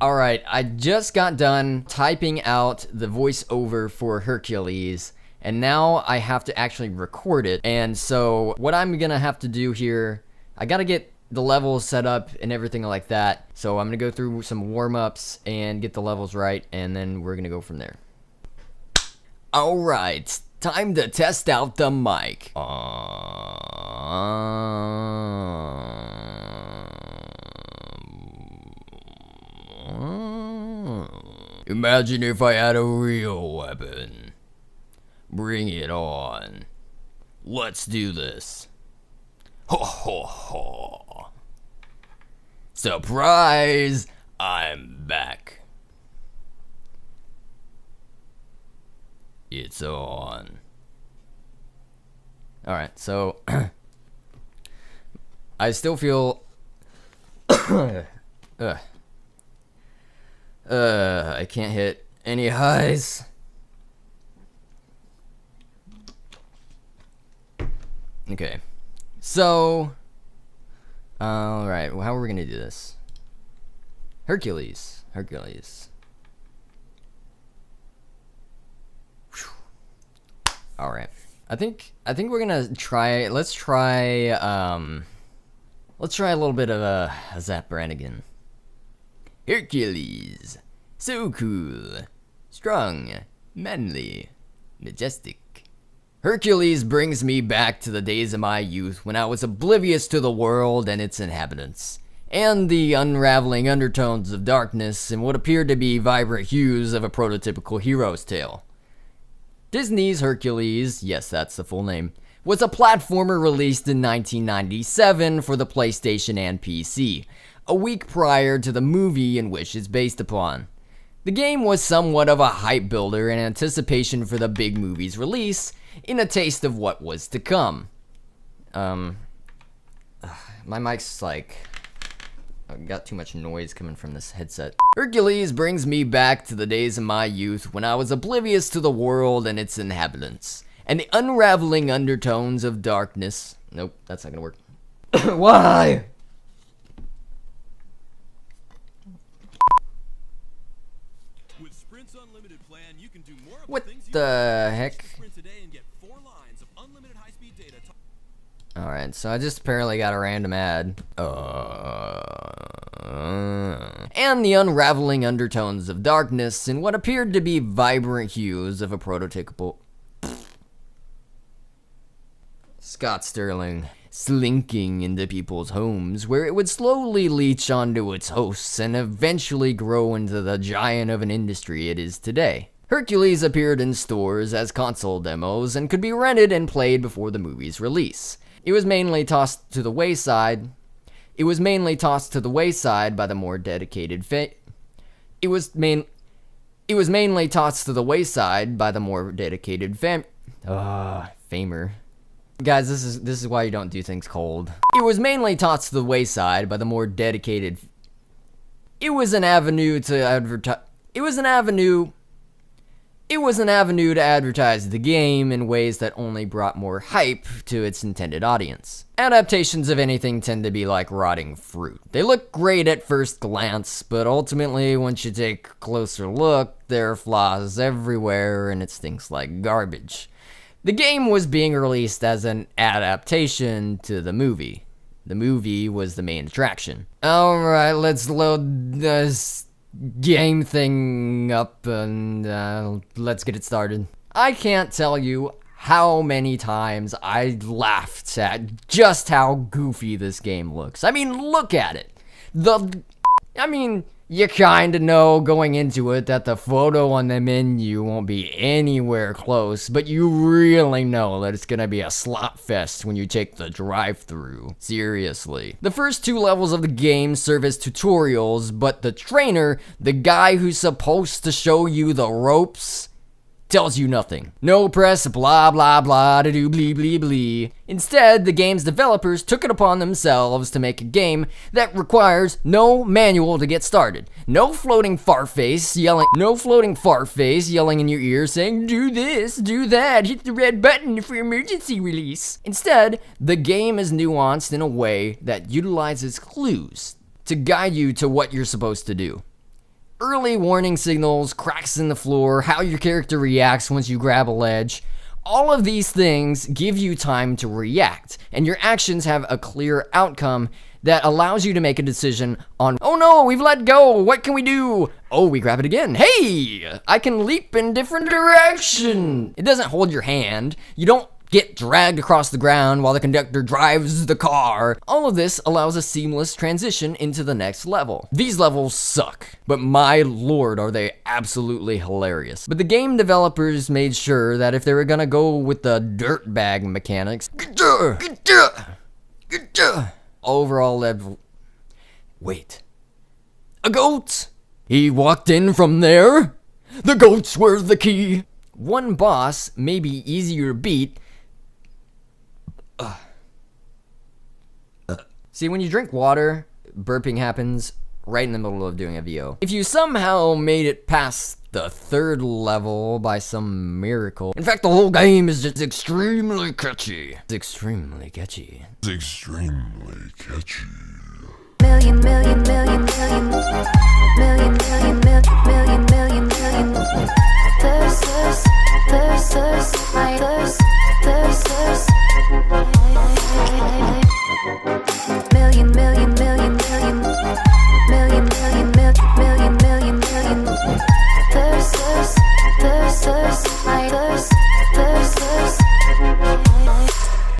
Alright, I just got done typing out the voiceover for Hercules, and now I have to actually record it. And so what I'm gonna have to do here, I gotta get the levels set up and everything like that. So I'm gonna go through some warm-ups and get the levels right, and then we're gonna go from there. Alright, time to test out the mic. Imagine if I had a real weapon. Bring it on. Let's do this. Ho ho ho. Surprise! I'm back. It's on. Alright, so I still feel I can't hit any highs. Okay. So alright, well, how are we gonna do this? Hercules. Alright. I think we're gonna try, let's try a little bit of Zap Brannigan. Hercules. So cool. Strong. Manly. Majestic. Hercules brings me back to the days of my youth when I was oblivious to the world and its inhabitants, and the unraveling undertones of darkness in what appeared to be vibrant hues of a prototypical hero's tale. Disney's Hercules, yes, that's the full name, was a platformer released in 1997 for the PlayStation and PC, a week prior to the movie in which it's based upon. The game was somewhat of a hype builder in anticipation for the big movie's release, in a taste of what was to come. My mic's like, I've got too much noise coming from this headset. Hercules brings me back to the days of my youth when I was oblivious to the world and its inhabitants, and the unraveling undertones of darkness. Nope, that's not gonna work. Why? With Sprint's unlimited plan, you can do more of What the things the heck? Sprint today and get 4 lines of unlimited high-speed data. Alright, so I just apparently got a random ad. And the unraveling undertones of darkness in what appeared to be vibrant hues of a prototypical Scott Sterling slinking into people's homes, where it would slowly leech onto its hosts and eventually grow into the giant of an industry it is today. Hercules appeared in stores as console demos and could be rented and played before the movie's release. It was mainly tossed to the wayside by the more dedicated famer. Guys, this is why you don't do things cold. It was mainly tossed to the wayside by the more dedicated. It was an avenue to advertise the game in ways that only brought more hype to its intended audience. Adaptations of anything tend to be like rotting fruit. They look great at first glance, but ultimately, once you take a closer look, there are flaws everywhere and it stinks like garbage. The game was being released as an adaptation to the movie. The movie was the main attraction. Alright, let's load this game thing up and let's get it started. I can't tell you how many times I laughed at just how goofy this game looks. I mean, look at it. You kinda know going into it that the photo on the menu won't be anywhere close, but you really know that it's gonna be a slop fest when you take the drive-thru. Seriously. The first 2 levels of the game serve as tutorials, but the trainer, the guy who's supposed to show you the ropes, tells you nothing. No press blah blah blah to do blee blee blee. Instead, the game's developers took it upon themselves to make a game that requires no manual to get started. No floating farface yelling in your ear saying, do this, do that, hit the red button for emergency release. Instead, the game is nuanced in a way that utilizes clues to guide you to what you're supposed to do. Early warning signals, cracks in the floor, how your character reacts once you grab a ledge. All of these things give you time to react, and your actions have a clear outcome that allows you to make a decision on, oh no, we've let go, what can we do? Oh, we grab it again. Hey, I can leap in different direction. It doesn't hold your hand. You don't get dragged across the ground while the conductor drives the car. All of this allows a seamless transition into the next level. These levels suck, but my lord are they absolutely hilarious. But the game developers made sure that if they were gonna go with the dirtbag mechanics, overall level. Wait. A goat! He walked in from there? The goats were the key! One boss may be easier to beat. See, when you drink water, burping happens right in the middle of doing a VO. If you somehow made it past the third level by some miracle. In fact, the whole game is just extremely catchy. It's extremely catchy. It's extremely catchy. Million, million, million, million, million, million, million, million, million, million.